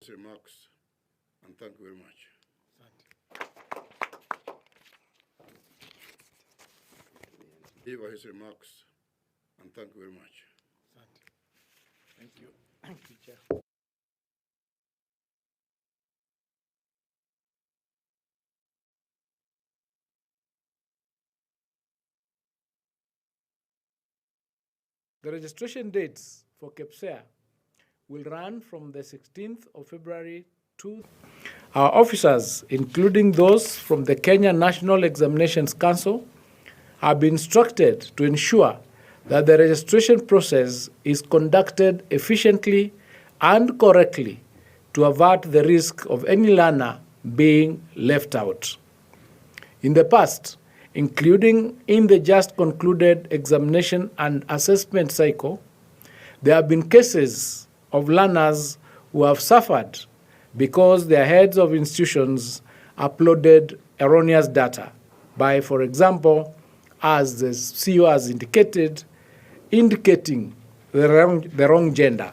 his remarks, and thank you very much. These were his remarks, and thank you very much. Thank you. Thank you, Chair. The registration dates for KEPSEA will run from the 16th of February to our officers, including those from the Kenya National Examinations Council, have been instructed to ensure that the registration process is conducted efficiently and correctly to avert the risk of any learner being left out. In the past, including in the just concluded examination and assessment cycle, there have been cases of learners who have suffered because their heads of institutions uploaded erroneous data by, for example, as the CEO has indicating the wrong gender.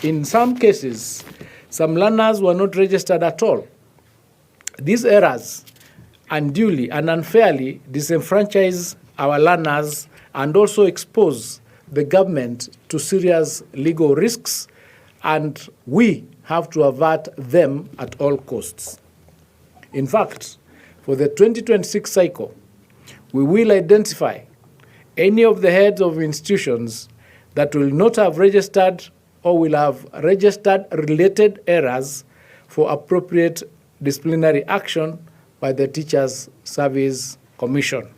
In some cases, some learners were not registered at all. These errors unduly and unfairly disenfranchise our learners and also expose the government to serious legal risks, and we have to avert them at all costs. In fact, for the 2026 cycle, we will identify any of the heads of institutions that will not have registered or will have registered related errors for appropriate disciplinary action by the Teachers Service Commission.